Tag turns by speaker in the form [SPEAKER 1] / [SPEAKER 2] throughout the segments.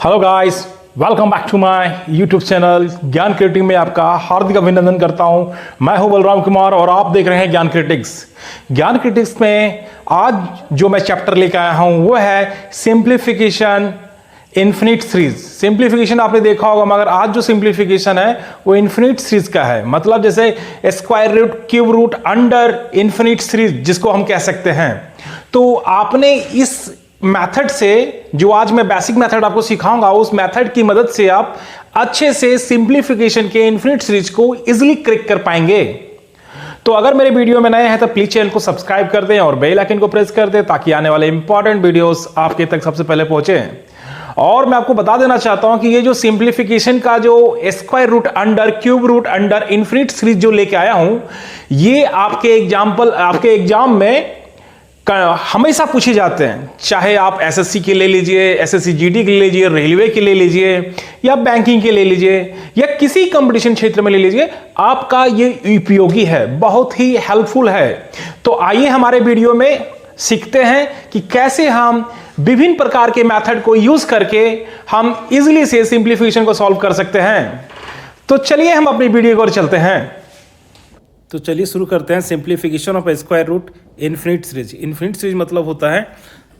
[SPEAKER 1] Hello guys, welcome back to my YouTube channel Gyan creative में आपका हार्दिक अभिनंदन करता हूं। मैं हूं बलराम कुमार और आप देख रहे हैं ज्ञान क्रिटिक्स। ज्ञान क्रिटिक्स में आज जो मैं चैप्टर लेकर आया हूं वो है सिंप्लीफिकेशन इन्फिनिट सीरीज। सिंप्लीफिकेशन आपने देखा होगा, मगर आज जो सिंप्लीफिकेशन है वो इन्फिनिट सीरीज का है। मतलब जैसे square root, cube root, under infinite series जिसको हम कह सकते हैं। तो आपने इस मेथड से, जो आज मैं बेसिक मेथड आपको सिखाऊंगा, उस मेथड की मदद से आप अच्छे से सिंप्लीफिकेशन के इन्फिनिट सीरीज को इजीली क्रैक कर पाएंगे। तो अगर मेरे वीडियो में नए हैं तो प्लीज चैनल को सब्सक्राइब कर दें और बेल आइकन को प्रेस कर दें ताकि आने वाले इंपॉर्टेंट वीडियोस आपके तक सबसे पहले पहुंचे। और मैं आपको बता देना चाहता हूं कि ये जो सिंप्लीफिकेशन का जो square root under, cube root under infinite series जो लेके आया हूं, ये आपके एग्जाम में हमेशा पूछे जाते हैं। चाहे आप एसएससी के ले लीजिए, एसएससी जीडी के ले लीजिए, रेलवे के ले लीजिए, या बैंकिंग के ले लीजिए, या किसी कंपटीशन क्षेत्र में ले लीजिए, आपका ये उपयोगी है, बहुत ही हेल्पफुल है। तो आइए हमारे वीडियो में सीखते हैं कि कैसे हम विभिन्न प्रकार के मेथड को यूज करके हम इजीली से सिंप्लीफिकेशन को सॉल्व कर सकते हैं। तो चलिए हम अपनी वीडियो को चलते हैं। तो चलिए शुरू करते हैं। Simplification of square root infinite series. Infinite series मतलब होता है,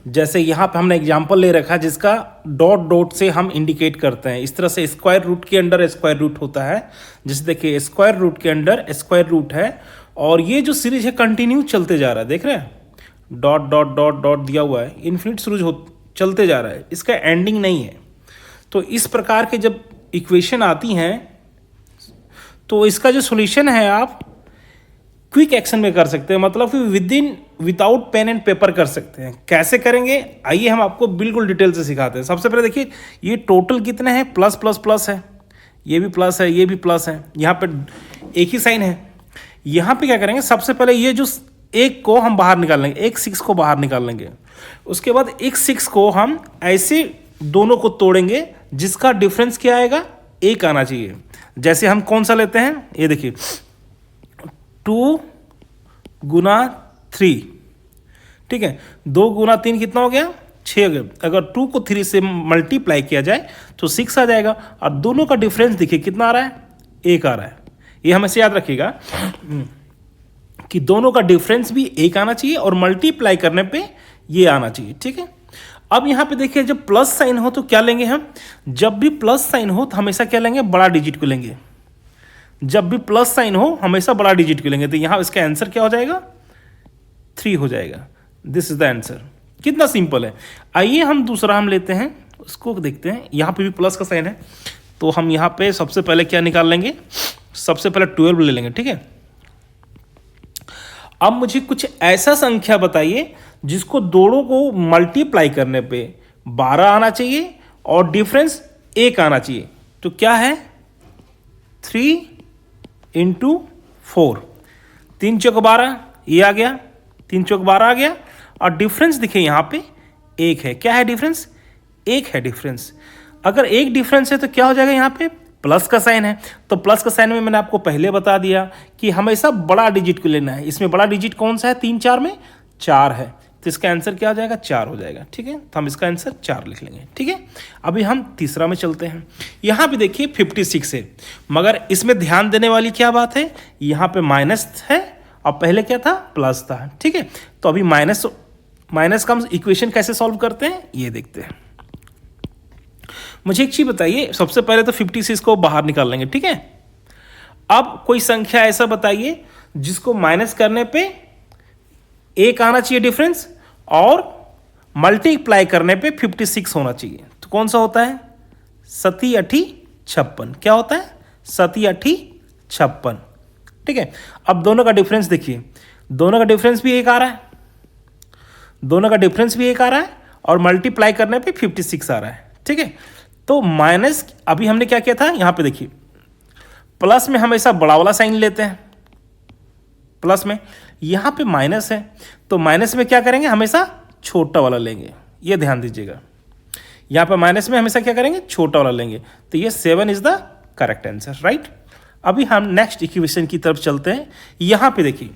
[SPEAKER 1] जैसे यहाँ पे हमने एग्जांपल ले रखा है जिसका डॉट डॉट से हम इंडिकेट करते हैं। इस तरह से स्क्वायर रूट के अंडर स्क्वायर रूट होता है। जैसे देखिए स्क्वायर रूट के अंडर स्क्वायर रूट है और ये जो सीरीज है कंटिन्यू चलते जा रहा है। देख रहे हैं, डॉट डॉट डॉट डॉट दिया हुआ है, इन्फिनिट सीरीज चलते जा रहा है, इसका एंडिंग नहीं है। तो इस प्रकार के जब इक्वेशन आती हैं तो इसका जो सोल्यूशन है आप क्विक एक्शन में कर सकते हैं, मतलब कि विदाउट पेन एंड पेपर कर सकते हैं। कैसे करेंगे आइए हम आपको बिल्कुल डिटेल से सिखाते हैं। सबसे पहले देखिए ये टोटल कितने हैं, प्लस प्लस प्लस है, ये भी प्लस है, ये भी प्लस है, यहाँ पे एक ही साइन है। यहाँ पे क्या करेंगे, सबसे पहले ये जो एक को हम बाहर निकाल लेंगे, एक 6 को बाहर निकाल लेंगे। उसके बाद एक 6 को हम ऐसे दोनों को तोड़ेंगे जिसका डिफरेंस क्या आएगा, 1 आना चाहिए। जैसे हम कौन सा लेते हैं, ये देखिए 2 गुना 3, ठीक है, 2 गुना 3 कितना हो गया, 6 हो गया। अगर 2 को 3 से मल्टीप्लाई किया जाए तो 6 आ जाएगा। और दोनों का डिफरेंस देखिए कितना आ रहा है, 1 आ रहा है। ये हमेशा याद रखिएगा कि दोनों का डिफरेंस भी 1 आना चाहिए और मल्टीप्लाई करने पे ये आना चाहिए, ठीक है। अब यहाँ पे देखिए जब प्लस साइन हो तो क्या लेंगे हम, जब भी प्लस साइन हो तो हमेशा क्या लेंगे, बड़ा डिजिट को लेंगे। जब भी प्लस साइन हो हमेशा बड़ा डिजिट को लेंगे। तो यहाँ इसका आंसर क्या हो जाएगा, 3 हो जाएगा। This is the answer. कितना सिंपल है। आइए हम दूसरा हम लेते हैं, उसको देखते हैं। यहाँ पे भी प्लस का साइन है तो हम यहाँ पे सबसे पहले क्या निकाल लेंगे, सबसे पहले 12 ले लेंगे, ठीक है। अब मुझे कुछ ऐसा संख्या बताइए जिसको दोनों को मल्टीप्लाई करने पे 12 आना चाहिए और डिफरेंस 1 आना चाहिए। तो क्या है, 3 इंटू 4, 3 चौक 12, ये आ गया, 3 चौक 12 आ गया। और डिफरेंस दिखे यहाँ पे 1 है। क्या है डिफरेंस, 1 है डिफरेंस। अगर 1 डिफरेंस है तो क्या हो जाएगा, यहाँ पे प्लस का साइन है। तो प्लस का साइन में मैंने आपको पहले बता दिया कि हमेशा बड़ा डिजिट को लेना है। इसमें बड़ा डिजिट कौन सा है, 3 4 में 4 है। तो इसका आंसर क्या हो जाएगा, 4 हो जाएगा, ठीक है। तो हम इसका आंसर 4 लिख लेंगे, ठीक है। अभी हम तीसरा में चलते हैं। यहाँ पे देखिए 56 है, मगर इसमें ध्यान देने वाली क्या बात है, यहाँ पे माइनस है और पहले क्या था, प्लस था, ठीक है। तो अभी माइनस का इक्वेशन कैसे सॉल्व करते हैं ये देखते हैं। मुझे एक चीज बताइए, सबसे पहले तो 56 को बाहर निकाल लेंगे, ठीक है। अब कोई संख्या ऐसा बताइए जिसको माइनस करने पे 1 आना चाहिए डिफरेंस और मल्टीप्लाई करने पे 56 होना चाहिए। तो कौन सा होता है, 7 8 56। क्या होता है, 7 8 56, ठीक है। अब दोनों का डिफरेंस देखिए, दोनों का डिफरेंस भी 1 आ रहा है, दोनों का डिफरेंस भी 1 आ रहा है और मल्टीप्लाई करने पे 56 आ रहा है, ठीक है। तो माइनस, अभी हमने क्या किया था, यहाँ पे देखिए प्लस में हमेशा बड़ा वाला साइन लेते हैं, प्लस में। यहाँ पे माइनस है तो माइनस में क्या करेंगे, हमेशा छोटा वाला लेंगे। ये ध्यान दीजिएगा, यहाँ पे माइनस में हमेशा क्या करेंगे, छोटा वाला लेंगे। तो ये 7 is the correct answer, right. अभी हम नेक्स्ट इक्वेशन की तरफ चलते हैं। यहाँ पे देखिए,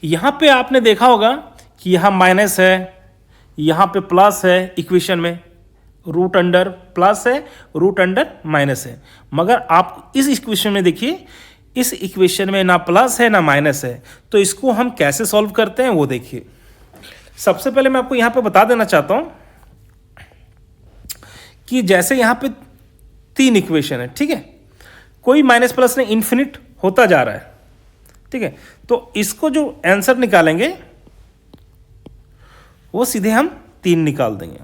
[SPEAKER 1] यहाँ पे आपने देखा होगा कि यहाँ माइनस है, यहाँ पे प्लस है इक्वेशन में,
[SPEAKER 2] रूट अंडर प्लस है, रूट अंडर माइनस है। मगर आप इस इक्वेशन में देखिए, इस इक्वेशन में ना प्लस है ना माइनस है, तो इसको हम कैसे सॉल्व करते हैं वो देखिए। सबसे पहले मैं आपको यहाँ पे बता देना चाहता हूँ कि जैसे यहाँ पे 3 इक्वेशन है, ठीक है, कोई माइनस प्लस नहीं, इन्फिनिट होता जा रहा है, ठीक है। तो इसको जो आंसर निकालेंगे वो सीधे हम 3 निकाल देंगे।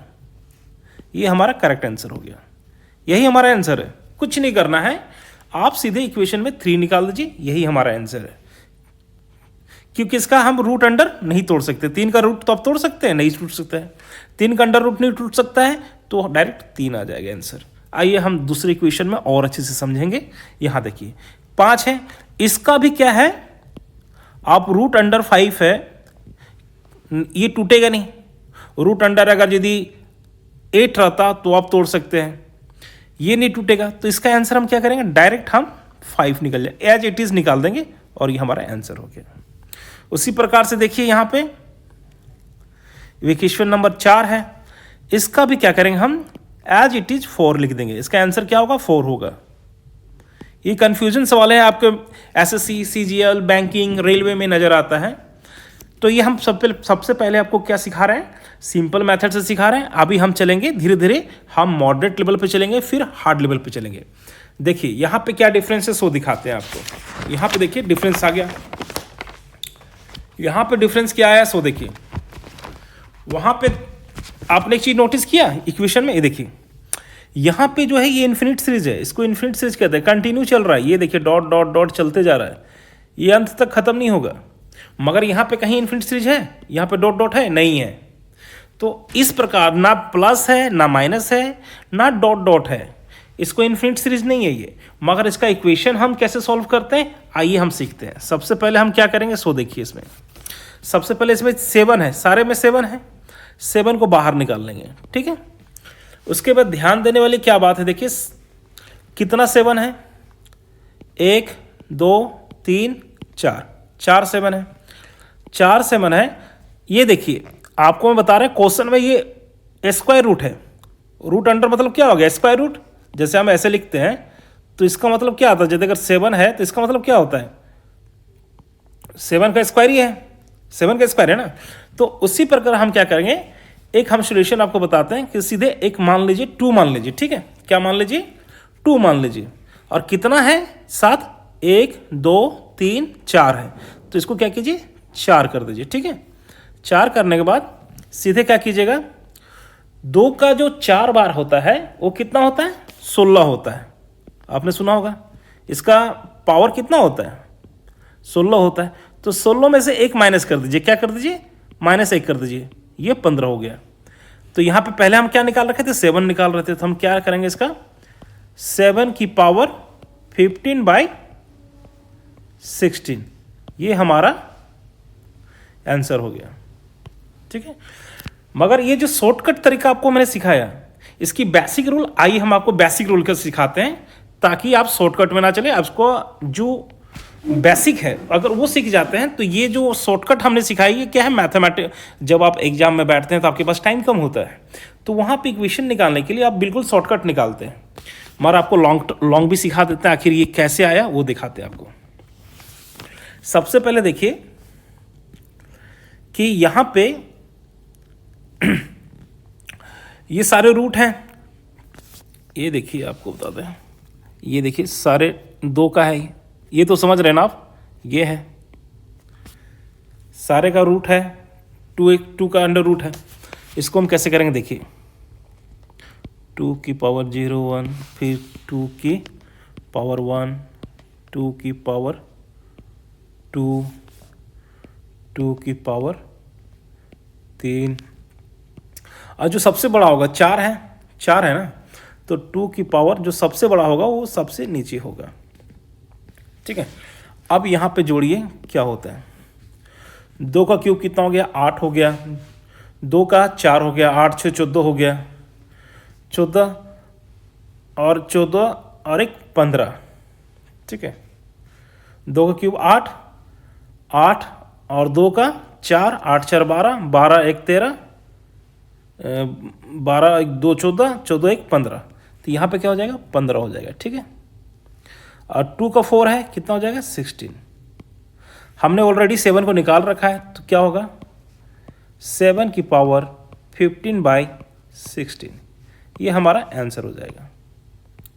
[SPEAKER 2] ये हमारा करेक्ट आंसर हो गया, यही हमारा आंसर है। कुछ नहीं करना है, आप सीधे इक्वेशन में 3 निकाल दीजिए, यही हमारा आंसर है। क्योंकि इसका हम रूट अंडर नहीं तोड़ सकते, 3 का रूट तो आप तोड़ सकते हैं, नहीं टूट सकता है, 3 का अंडर रूट नहीं टूट सकता है, तो डायरेक्ट 3 आ जाएगा आंसर। आइए हम दूसरे इक्वेशन में और अच्छे से समझेंगे। यहाँ देखिए 5 है, इसका भी क्या है, आप रूट अंडर 5 है, ये टूटेगा नहीं। रूट अंडर अगर यदि 8 रहता तो आप तोड़ सकते हैं, ये नहीं टूटेगा, तो इसका आंसर हम क्या करेंगे, डायरेक्ट हम 5 निकल जाए, एज इट इज निकाल देंगे और ये हमारा आंसर हो गया। उसी प्रकार से देखिए यहाँ पे इक्वेशन नंबर 4 है, इसका भी क्या करेंगे हम, एज इट इज 4 लिख देंगे। इसका आंसर क्या होगा, 4 होगा। ये कंफ्यूजन सवाल है, आपके एसएससी, सीजीएल, बैंकिंग, रेलवे में नजर आता है। तो ये हम सबसे पहले आपको क्या सिखा रहे हैं, सिंपल मेथड से सिखा रहे हैं। अभी हम चलेंगे धीरे धीरे, हम मॉडरेट लेवल पे चलेंगे, फिर हार्ड लेवल पे चलेंगे। देखिए यहाँ पे क्या डिफरेंसेस वो दिखाते हैं आपको। यहाँ पे देखिए डिफरेंस आ गया, यहाँ पे डिफरेंस क्या आया सो देखिए। वहाँ पे आपने एक चीज़ नोटिस किया इक्वेशन में, ये देखिए यहाँ पे जो है ये इन्फिनिट सीरीज है, इसको इन्फिनिट सीरीज कहते हैं, कंटिन्यू चल रहा है। ये देखिए डॉट डॉट डॉट चलते जा रहा है, ये अंत तक खत्म नहीं होगा। मगर यहाँ पे कहीं इन्फिनिट सीरीज है, यहाँ पे डॉट डॉट है, नहीं है। तो इस प्रकार ना प्लस है ना माइनस है ना डॉट डॉट है, इसको इन्फिनिट सीरीज नहीं है ये। मगर इसका इक्वेशन हम कैसे सॉल्व करते हैं, आइए हम सीखते हैं। सबसे पहले हम क्या करेंगे सो देखिए, इसमें सबसे पहले इसमें 7 है, सारे में 7 है, 7 को बाहर निकाल लेंगे, ठीक है। उसके बाद ध्यान देने वाली क्या बात है, देखिए कितना 7 है, 1 2 3 4, 4 7 है, 4 7 है। ये देखिए आपको मैं बता रहा हूँ क्वेश्चन में ये स्क्वायर रूट है, रूट अंडर मतलब क्या हो गया, स्क्वायर रूट। जैसे हम ऐसे लिखते हैं तो इसका मतलब क्या आता है, जैसे अगर 7 है तो इसका मतलब क्या होता है, 7 का स्क्वायर ही है, 7 का स्क्वायर है ना। तो उसी प्रकार हम क्या करेंगे, एक हम सोल्यूशन आपको बताते हैं कि सीधे एक मान लीजिए 2 मान लीजिए, ठीक है। क्या मान लीजिए, 2 मान लीजिए, और कितना है 7, 1 2 3 4 है, तो इसको क्या कीजिए 4 कर दीजिए, ठीक है। 4 करने के बाद सीधे क्या कीजिएगा, 2 का जो 4 बार होता है वो कितना होता है, 16 होता है। आपने सुना होगा, इसका पावर कितना होता है, 16 होता है। तो 16 में से 1 माइनस कर दीजिए, क्या कर दीजिए, -1 कर दीजिए, ये 15 हो गया। तो यहाँ पे पहले हम क्या निकाल रखे थे, 7 निकाल रहे थे, तो हम क्या करेंगे इसका 7 की पावर 15/16, ये हमारा आंसर हो गया, ठीक है। मगर ये जो शॉर्टकट तरीका आपको मैंने सिखाया, इसकी बेसिक रूल, आइए हम आपको बेसिक रूल का सिखाते हैं, ताकि आप शॉर्टकट में ना चले। आपको जो बेसिक है अगर वो सीख जाते हैं तो ये जो शॉर्टकट हमने सिखाई है क्या है, मैथमेटिक्स। जब आप एग्जाम में बैठते हैं तो आपके पास टाइम कम होता है, तो वहाँ पे इक्वेशन निकालने के लिए आप बिल्कुल शॉर्टकट निकालते हैं। मगर आपको लॉन्ग भी सिखा देते हैं, आखिर ये कैसे आया वो दिखाते हैं आपको। सबसे पहले देखिए कि यहाँ पे ये सारे रूट हैं, ये देखिए आपको बता दें, ये देखिए सारे 2 का है, ये तो समझ रहे हैं ना आप, ये है सारे का रूट है, 2 का अंडर रूट है। इसको हम कैसे करेंगे, देखिए 2 की पावर 0 1, फिर 2 की पावर 1, 2 की पावर 2, 2 की पावर 3, और जो सबसे बड़ा होगा 4 है, 4 है ना, तो 2 की पावर जो सबसे बड़ा होगा वो सबसे नीचे होगा, ठीक है। अब यहाँ पे जोड़िए क्या होता है, 2 का क्यूब कितना हो गया, 8 हो गया, 2 का 4 हो गया, 8 6 14 हो गया, 14 और 14 और 1 15, ठीक है। 2 का क्यूब 8, 8 और 2 का 4, 8 4 12, 12 1 13, 12 1 2 14, 14 1 15, तो यहाँ पे क्या हो जाएगा 15 हो जाएगा, ठीक है। और 2 का 4 है, कितना हो जाएगा 16। हमने ऑलरेडी 7 को निकाल रखा है, तो क्या होगा 7 की पावर 15/16, ये हमारा आंसर हो जाएगा।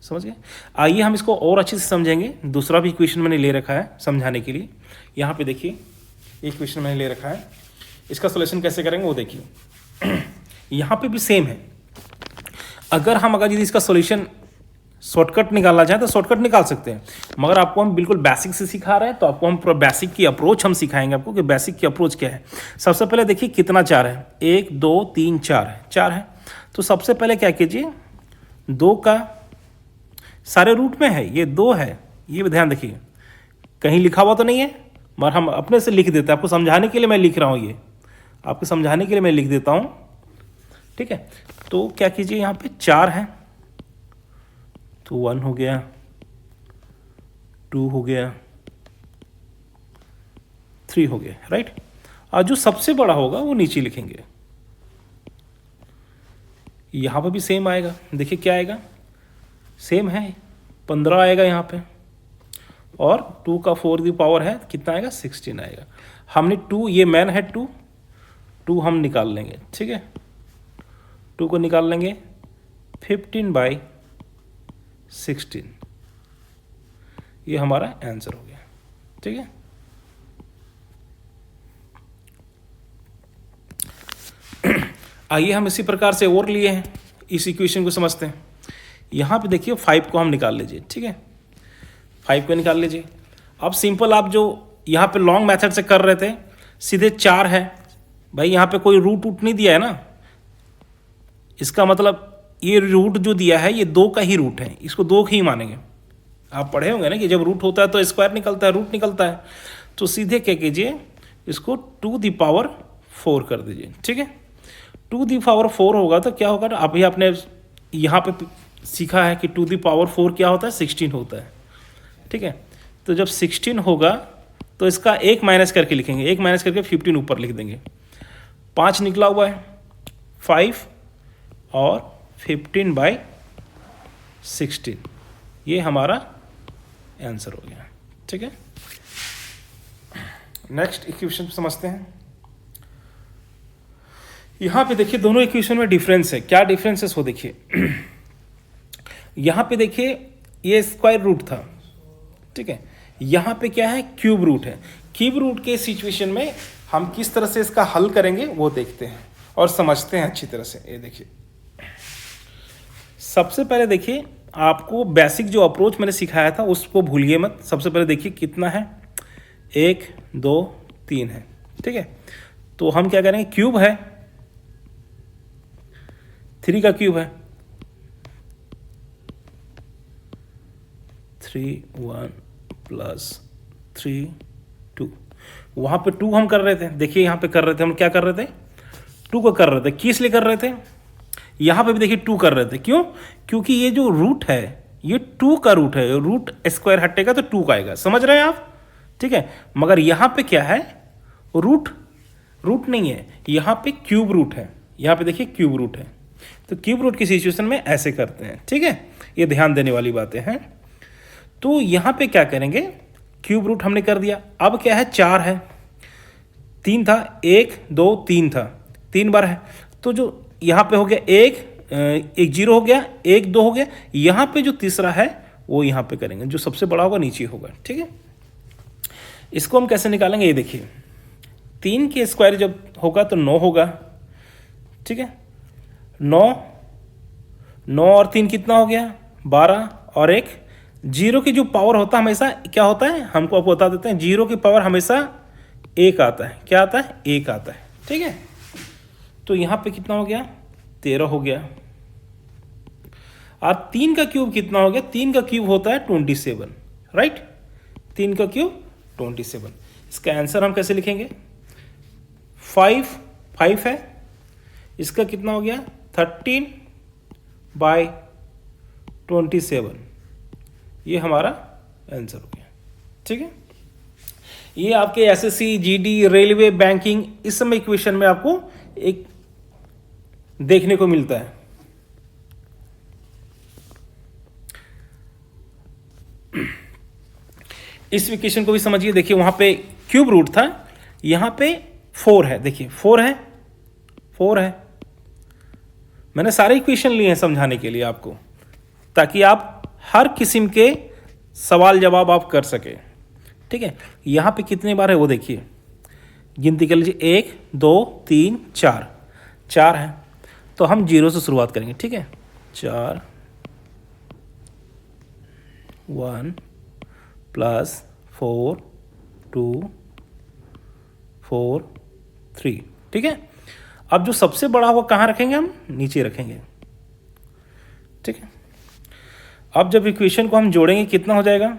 [SPEAKER 2] समझ गए। आइए हम इसको और अच्छे से समझेंगे। दूसरा भी इक्वेशन मैंने ले रखा है समझाने के लिए। यहाँ पे देखिए एक क्वेश्चन मैंने ले रखा है, इसका सॉल्यूशन कैसे करेंगे वो देखिए। यहाँ पे भी सेम है। अगर यदि इसका सॉल्यूशन शॉर्टकट निकालना चाहें तो शॉर्टकट निकाल सकते हैं, मगर आपको हम बिल्कुल बेसिक से सिखा रहे हैं, तो आपको हम पूरा बेसिक की अप्रोच हम सिखाएंगे आपको कि बेसिक की अप्रोच क्या है। सबसे पहले देखिए कितना 4 है, 1 2 3 4 है, 4 है। तो सबसे पहले क्या कीजिए, 2 का सारे रूट में है, ये 2 है, ये भी ध्यान रखिए, कहीं लिखा हुआ तो नहीं है, मगर हम अपने से लिख देते हैं। आपको समझाने के लिए मैं लिख रहा हूँ, ये आपको समझाने के लिए मैं लिख देता हूँ, ठीक है। तो क्या कीजिए, यहाँ पे 4 है, तो 1 हो गया, 2 हो गया, 3 हो गया, राइट। और जो सबसे बड़ा होगा वो नीचे लिखेंगे। यहाँ पर भी सेम आएगा, देखिए क्या आएगा, सेम है, 15 आएगा यहाँ पे, और 2 का 4 की पावर है, कितना आएगा 16 आएगा। हमने 2, ये मैन है 2 हम निकाल लेंगे, ठीक है। 2 को निकाल लेंगे 15/16, ये हमारा आंसर हो गया, ठीक है। आइए हम इसी प्रकार से और लिए हैं, इस इक्वेशन को समझते हैं। यहाँ पे देखिए 5 को हम निकाल लीजिए, ठीक है, 5 को निकाल लीजिए। अब सिंपल आप जो यहाँ पे लॉन्ग मेथड से कर रहे थे, सीधे 4 है भाई, यहाँ पे कोई रूट नहीं दिया है ना, इसका मतलब ये रूट जो दिया है ये 2 का ही रूट है, इसको 2 ही मानेंगे। आप पढ़े होंगे ना कि जब रूट होता है तो स्क्वायर निकलता है, रूट निकलता है। तो सीधे क्या कीजिए, इसको 2 कर दीजिए, ठीक है। 2 होगा तो क्या होगा, अभी आपने यहाँ पे सीखा है कि 2 क्या होता है, 16 होता है, ठीक है। तो जब 16 होगा तो इसका 1 माइनस करके लिखेंगे, 1 माइनस करके 15 ऊपर लिख देंगे। 5 निकला हुआ है, 5 और 15/16, ये हमारा आंसर हो गया, ठीक है। नेक्स्ट इक्वेशन समझते हैं। यहाँ पे देखिए दोनों इक्वेशन में डिफरेंस है, क्या डिफरेंस है वो देखिए। यहाँ पे देखिए ये स्क्वायर रूट था, ठीक है, यहाँ पे क्या है, क्यूब रूट है। क्यूब रूट के सिचुएशन में हम किस तरह से इसका हल करेंगे वो देखते हैं और समझते हैं अच्छी तरह से। ये देखिए सबसे पहले देखिए, आपको बेसिक जो अप्रोच मैंने सिखाया था उसको भूलिए मत। सबसे पहले देखिए कितना है, 1 2 3 है, ठीक है। तो हम क्या करेंगे, क्यूब है, 3 का क्यूब है, 3 1 + 3 2। वहाँ पे 2 हम कर रहे थे, देखिए यहाँ पे कर रहे थे, हम क्या कर रहे थे, 2 को कर रहे थे। किस लिए कर रहे थे, यहाँ पे भी देखिए 2 कर रहे थे, क्यों, क्योंकि ये जो रूट है ये 2 का रूट है, रूट स्क्वायर हटेगा तो 2 का आएगा, समझ रहे हैं आप, ठीक है। मगर यहाँ पे क्या है, रूट नहीं है, यहाँ पे क्यूब रूट है, यहाँ पे देखिए क्यूब रूट है। तो क्यूब रूट की सिचुएशन में ऐसे करते हैं, ठीक है, ये ध्यान देने वाली बातें हैं। तो यहाँ पे क्या करेंगे, क्यूब रूट हमने कर दिया। अब क्या है, 4 है, 3 था, 1 2 3 था, 3 बार है। तो जो यहाँ पे हो गया 1 0 हो गया, 1 2 हो गया। यहाँ पे जो तीसरा है वो यहाँ पे करेंगे, जो सबसे बड़ा होगा नीचे होगा, ठीक है। इसको हम कैसे निकालेंगे, ये देखिए 3 के स्क्वायर जब होगा तो 9 होगा, ठीक है। 9 और 3 कितना हो गया, 12 और 1 0 की जो पावर होता है हमेशा क्या होता है, हमको आपको बता देते हैं, 0 की पावर हमेशा 1 आता है। क्या आता है, 1 आता है, ठीक है। तो यहाँ पे कितना हो गया, 13 हो गया। और 3 का क्यूब कितना हो गया, 3 का क्यूब होता है 27, राइट। 3 का क्यूब 27। इसका आंसर हम कैसे लिखेंगे, 5 है, इसका कितना हो गया 13/27, ये हमारा आंसर हो गया, ठीक है। ये आपके एसएससी जीडी रेलवे बैंकिंग इस समय इक्वेशन में आपको एक देखने को मिलता है। इस इक्वेशन को भी समझिए। देखिए वहां पे क्यूब रूट था, यहां पे 4 है। देखिए 4 है। मैंने सारे इक्वेशन लिए हैं समझाने के लिए आपको, ताकि आप हर किस्म के सवाल जवाब आप कर सके। ठीक है, यहां पे कितने बार है वो देखिए, गिनती कर लीजिए। 1 2 3 4 है, तो हम 0 से शुरुआत करेंगे। ठीक है, 4 1 प्लस 4 2 4 3। ठीक है, अब जो सबसे बड़ा होगा कहाँ रखेंगे, हम नीचे रखेंगे। ठीक है, अब जब इक्वेशन को हम जोड़ेंगे कितना हो जाएगा,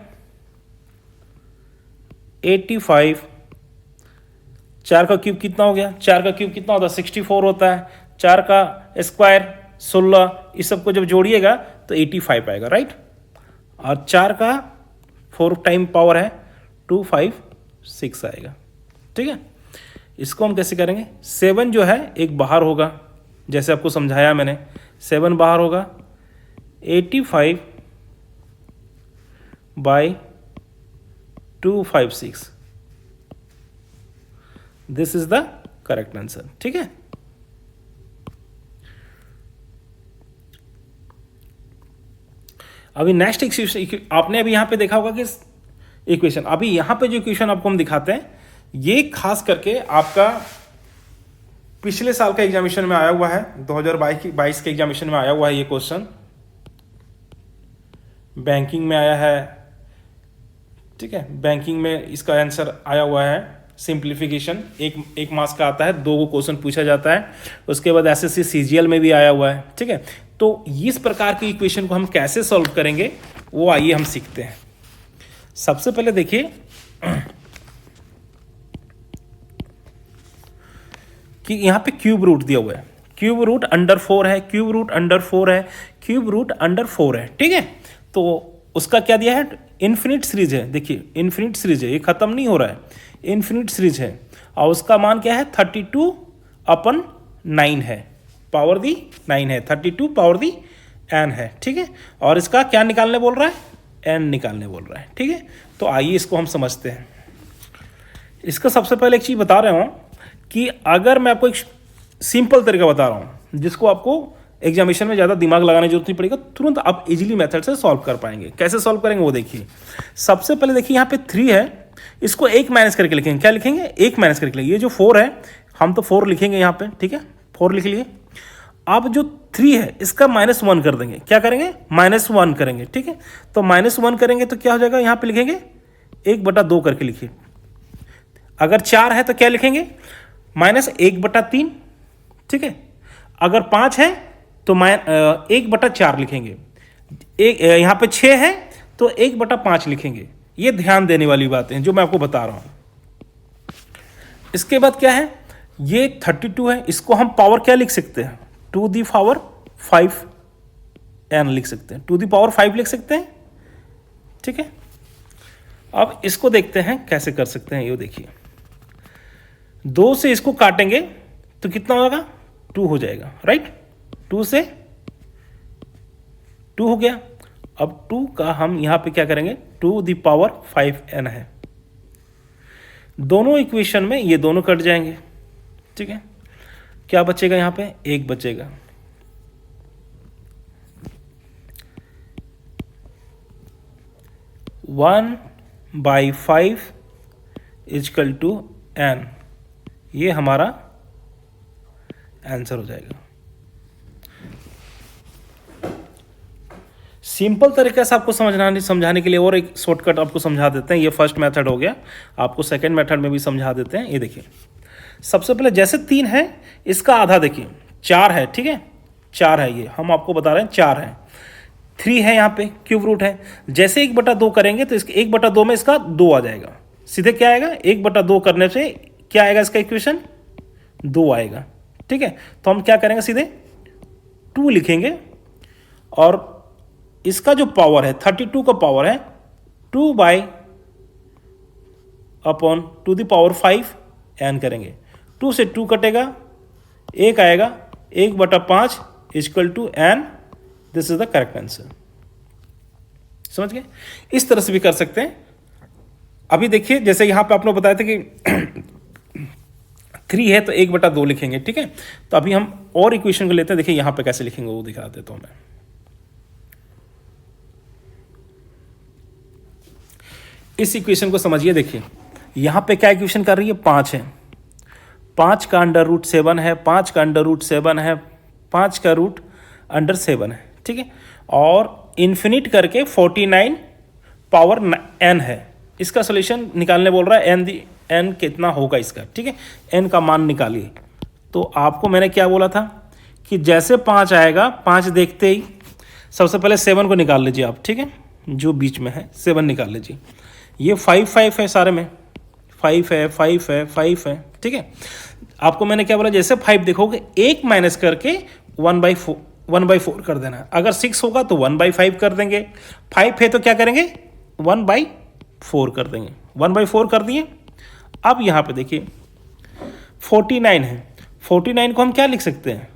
[SPEAKER 2] 85। 4 का क्यूब कितना हो गया, 4 का क्यूब कितना होता है, 64 होता है। 4 का स्क्वायर 16, इस सबको जब जोड़िएगा तो 85 आएगा, राइट। और 4 का 4 टाइम पावर है 256 आएगा। ठीक है, इसको हम कैसे करेंगे, 7 जो है एक बाहर होगा, जैसे आपको समझाया मैंने, 7 बाहर होगा। 85 by 256, this is the correct answer. ठीक है, अभी नेक्स्ट आपने अभी यहां पे देखा होगा कि इक्वेशन, अभी यहां पे जो इक्वेशन आपको हम दिखाते हैं, ये खास करके आपका पिछले साल का एग्जामिनेशन में आया हुआ है, 2022 के एग्जामिनेशन में आया हुआ है ये क्वेश्चन, बैंकिंग में आया है। ठीक है, बैंकिंग में इसका आंसर आया हुआ है, सिंप्लीफिकेशन। एक मार्क्स का आता है, 2 क्वेश्चन पूछा जाता है। उसके बाद एसएससी सीजीएल में भी आया हुआ है। ठीक है, तो इस प्रकार की इक्वेशन को हम कैसे सॉल्व करेंगे वो आइए हम सीखते हैं। सबसे पहले देखिए कि यहाँ पे क्यूब रूट दिया हुआ है, क्यूब रूट अंडर 4 है, क्यूब रूट अंडर 4 है, क्यूब रूट अंडर 4 है। ठीक है, तो उसका क्या दिया है, इन्फिनिट सीरीज है। देखिए इन्फिनिट सीरीज है, ये खत्म नहीं हो रहा है, इन्फिनिट सीरीज है। और उसका मान क्या है, 32/9 है, पावर दी 9 है, 32 पावर दी n है। ठीक है, और इसका क्या निकालने बोल रहा है, n निकालने बोल रहा है। ठीक है, तो आइए इसको हम समझते हैं। इसका सबसे पहले एक चीज़ बता रहा हूँ कि अगर मैं आपको एक सिंपल तरीका बता रहा हूँ जिसको आपको एग्जामिनेशन में ज़्यादा दिमाग लगाने की जरूरत नहीं पड़ेगा, तुरंत आप इजीली मेथड से सॉल्व कर पाएंगे। कैसे सॉल्व करेंगे वो देखिए। सबसे पहले देखिए यहाँ पे 3 है, इसको 1 माइनस करके लिखेंगे। क्या लिखेंगे, 1 माइनस करके लिखेंगे। ये जो 4 है, हम तो 4 लिखेंगे यहाँ पे। ठीक है, 4 लिख लिए। अब जो 3 है इसका -1 कर देंगे। क्या करेंगे, -1 करेंगे। ठीक है, तो -1 करेंगे तो क्या हो जाएगा, यहाँ पे लिखेंगे 1/2 करके लिखिए। अगर 4 है तो क्या लिखेंगे, -1/3। ठीक है, अगर 5 है तो 1/4 लिखेंगे। यहाँ पे 6 है तो 1/5 लिखेंगे। ये ध्यान देने वाली बातें हैं जो मैं आपको बता रहा हूँ। इसके बाद क्या है, ये 32 है, इसको हम पावर क्या लिख सकते हैं, 2⁵ n लिख सकते हैं, 2⁵ लिख सकते हैं। ठीक है, अब इसको देखते हैं कैसे कर सकते हैं। ये देखिए, 2 से इसको काटेंगे तो कितना होगा, 2 हो जाएगा, राइट। 2 से 2 हो गया। अब 2 का हम यहां पे क्या करेंगे, 2⁵n है। दोनों इक्वेशन में ये दोनों कट जाएंगे। ठीक है, क्या बचेगा, यहां पे 1 बचेगा। One by 5 is equal to n, ये हमारा आंसर हो जाएगा। सिंपल तरीके से आपको समझाने के लिए और एक शॉर्टकट आपको समझा देते हैं। ये फर्स्ट मेथड हो गया, आपको सेकंड मेथड में भी समझा देते हैं। ये देखिए, सबसे पहले जैसे 3 है, इसका आधा देखिए 4 है। ठीक है, 4 है, ये हम आपको बता रहे हैं 4 है। 3 है, यहाँ पे क्यूब रूट है। जैसे 1/2 करेंगे तो इसके 1/2 में इसका 2 आ जाएगा। सीधे क्या आएगा, 1/2 करने से क्या आएगा, इसका इक्वेशन 2 आएगा। ठीक है, तो हम क्या करेंगे, सीधे 2 लिखेंगे। और इसका जो पावर है, 32 का पावर है 2/2⁵n करेंगे। 2 से 2 कटेगा, 1 आएगा, 1/5 equal to n, this is the correct answer. समझ गए? इस तरह से भी कर सकते हैं। अभी देखिए जैसे यहाँ पे आप लोग बताए थे कि 3 है तो 1/2 लिखेंगे, ठीक है। तो अभी हम और इक्वेशन को लेते हैं, देखिए यहाँ पे कैसे लिखेंगे वो दिखा देता हूँ मैं। इस इक्वेशन को समझिए, देखिए यहाँ पे क्या इक्वेशन कर रही है, 5 है, 5 का √7 है, 5 का √7 है, 5 का √7 है, ठीक है। और इन्फिनिट करके 49 पावर n है। इसका सोल्यूशन निकालने बोल रहा है, n कितना होगा इसका, ठीक है। n का मान निकालिए। तो आपको मैंने क्या बोला था कि जैसे 5 आएगा, 5 देखते ही सबसे पहले 7 को निकाल लीजिए आप, ठीक है, जो बीच में है 7 निकाल लीजिए। ये 5 है सारे में, 5 है, 5 है, 5 है, ठीक है। आपको मैंने क्या बोला, जैसे 5 देखोगे 1 माइनस करके 1/4 कर देना है। अगर 6 होगा तो 1/5 कर देंगे, 5 है तो क्या करेंगे 1/4 कर देंगे, 1/4 कर दिए। अब यहाँ पे देखिए 49 है, 49 को हम क्या लिख सकते हैं,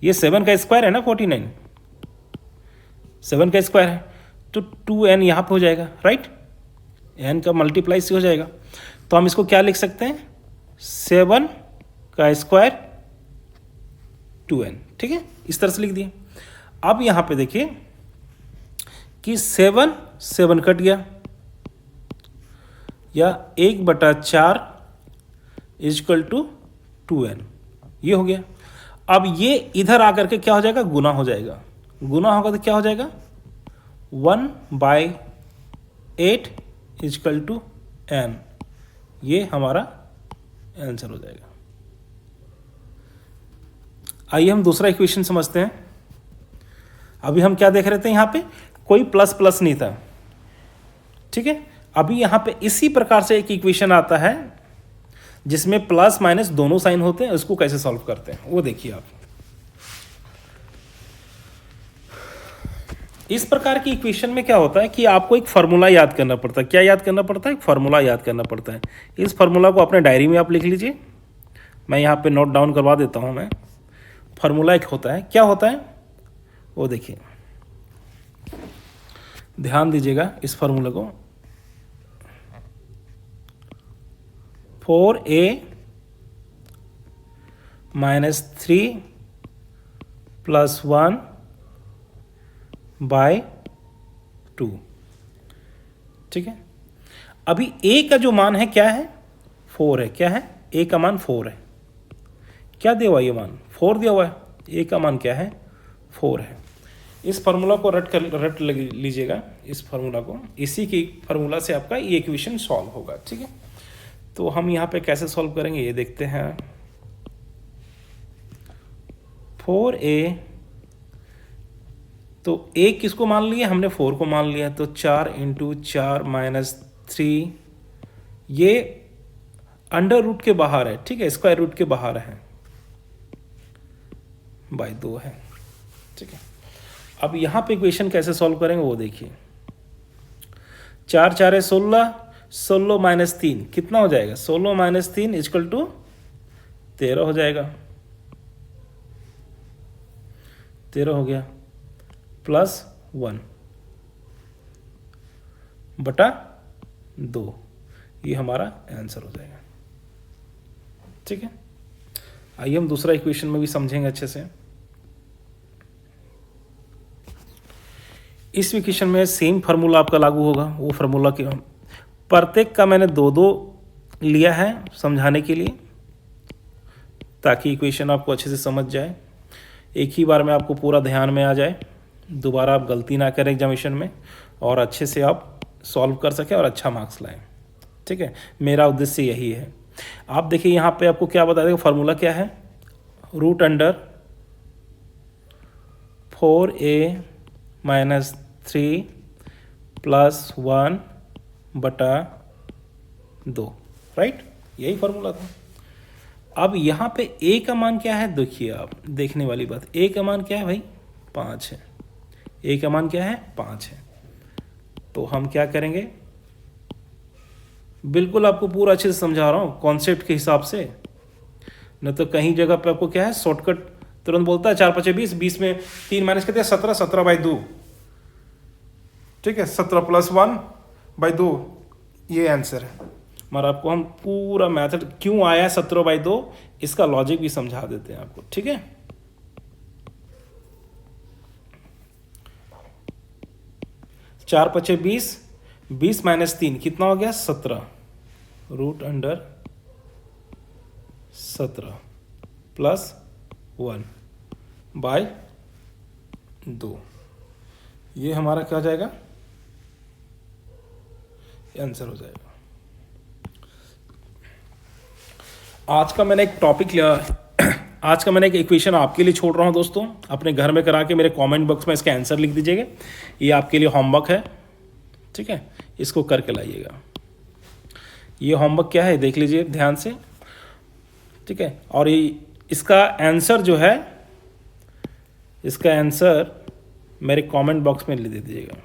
[SPEAKER 2] ये 7 का स्क्वायर है ना, 49 7 का स्क्वायर है, तो 2n यहाँ पे हो जाएगा, राइट, n का मल्टीप्लाई से हो जाएगा। तो हम इसको क्या लिख सकते हैं, 7 का स्क्वायर 2n, ठीक है, इस तरह से लिख दिए। अब यहाँ पे देखिए कि 7 कट गया, या 1/4 इक्वल टू 2n, ये हो गया। अब ये इधर आकर के क्या हो जाएगा, गुना हो जाएगा, गुना होगा तो क्या हो जाएगा 1/8 इक्वल टू n, ये हमारा आंसर हो जाएगा। आइए हम दूसरा इक्वेशन समझते हैं। अभी हम क्या देख रहे थे, यहाँ पे कोई प्लस प्लस नहीं था, ठीक है। अभी यहाँ पे इसी प्रकार से एक इक्वेशन आता है जिसमें प्लस माइनस दोनों साइन होते हैं, उसको कैसे सॉल्व करते हैं वो देखिए आप। इस प्रकार की इक्वेशन में क्या होता है कि आपको एक फार्मूला याद करना पड़ता है। क्या याद करना पड़ता है, एक फार्मूला याद करना पड़ता है। इस फार्मूला को अपने डायरी में आप लिख लीजिए, मैं यहाँ पे नोट डाउन करवा देता हूँ। मैं फार्मूला एक होता है, क्या होता है वो देखिए, ध्यान दीजिएगा इस फार्मूला को। 4a - 3 + 1/2, ठीक है। अभी a का जो मान है क्या है, 4 है, क्या है, a का मान 4 है। क्या दिया हुआ ये मान, 4 दिया हुआ है, a का मान क्या है 4 है। इस फार्मूला को रट लीजिएगा, इस फार्मूला को, इसी की फार्मूला से आपका ये इक्वेशन सॉल्व होगा, ठीक है। तो हम यहाँ पे कैसे सॉल्व करेंगे ये देखते हैं। 4a, तो a किसको मान लिया हमने, 4 को मान लिया, तो 4 × 4 - 3, ये अंडर रूट के बाहर है, ठीक है, स्क्वायर रूट के बाहर है, /2 है, ठीक है। अब यहाँ पे इक्वेशन कैसे सॉल्व करेंगे वो देखिए। 4 × 4 = 16, 16 - 3 कितना हो जाएगा, 16 - 3 इक्वल टू 13 हो जाएगा, 13 हो गया, +1/2, ये हमारा आंसर हो जाएगा, ठीक है। आइए हम दूसरा इक्वेशन में भी समझेंगे अच्छे से। इस इक्वेशन में सेम फार्मूला आपका लागू होगा, वो फार्मूला के प्रत्येक का मैंने 2 लिया है समझाने के लिए, ताकि इक्वेशन आपको अच्छे से समझ जाए, एक ही बार में आपको पूरा ध्यान में आ जाए, दोबारा आप गलती ना करें एग्जामिनेशन में, और अच्छे से आप सॉल्व कर सकें और अच्छा मार्क्स लाएं, ठीक है। मेरा उद्देश्य यही है। आप देखिए यहाँ पे आपको क्या बता देगा, फार्मूला क्या है, √4a - 3 + 1/2, राइट, यही फार्मूला था। अब यहाँ पे a का मान क्या है, देखिए आप, देखने वाली बात, a का मान क्या है भाई, 5 है, a का मान क्या है 5 है। तो हम क्या करेंगे, बिल्कुल आपको पूरा अच्छे से समझा रहा हूँ कॉन्सेप्ट के हिसाब से, न तो कहीं जगह पे आपको क्या है शॉर्टकट तुरंत बोलता है 4 5 20, 20 में 3 माइनस करते हैं 17, 17/2, ठीक है, 17 + 1/2, ये आंसर है। मगर आपको हम पूरा मेथड क्यों आया 17/2 इसका लॉजिक भी समझा देते हैं आपको, ठीक है। चार 5 20, 20 - 3 कितना हो गया 17, √17 + 1/2, ये हमारा क्या हो जाएगा, ये आंसर हो जाएगा। आज का मैंने एक इक्वेशन आपके लिए छोड़ रहा हूँ दोस्तों, अपने घर में करा के मेरे कमेंट बॉक्स में इसका आंसर लिख दीजिएगा। ये आपके लिए होमवर्क है, ठीक है, इसको करके लाइएगा। ये होमवर्क क्या है देख लीजिए ध्यान से, ठीक है। और ये इसका आंसर जो है, इसका आंसर मेरे कमेंट बॉक्स में लिख दीजिएगा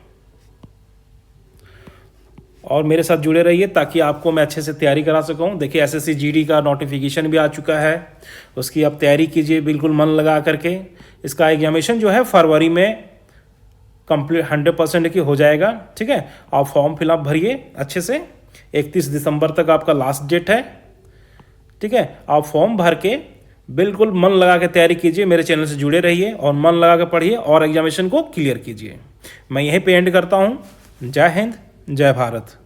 [SPEAKER 2] और मेरे साथ जुड़े रहिए ताकि आपको मैं अच्छे से तैयारी करा सकूं। देखिए एसएससी जीडी का नोटिफिकेशन भी आ चुका है, उसकी आप तैयारी कीजिए बिल्कुल मन लगा करके। इसका एग्जामिनेशन जो है फरवरी में कंप्लीट 100% की हो जाएगा, ठीक है। आप फॉर्म फिलअप भरिए अच्छे से, 31 दिसंबर तक आपका लास्ट डेट है, ठीक है। आप फॉर्म भर के बिल्कुल मन लगा के तैयारी कीजिए, मेरे चैनल से जुड़े रहिए और मन लगा के पढ़िए और एग्जामिनेशन को क्लियर कीजिए। मैं यहीं पे एंड करता हूँ। जय हिंद, जय भारत।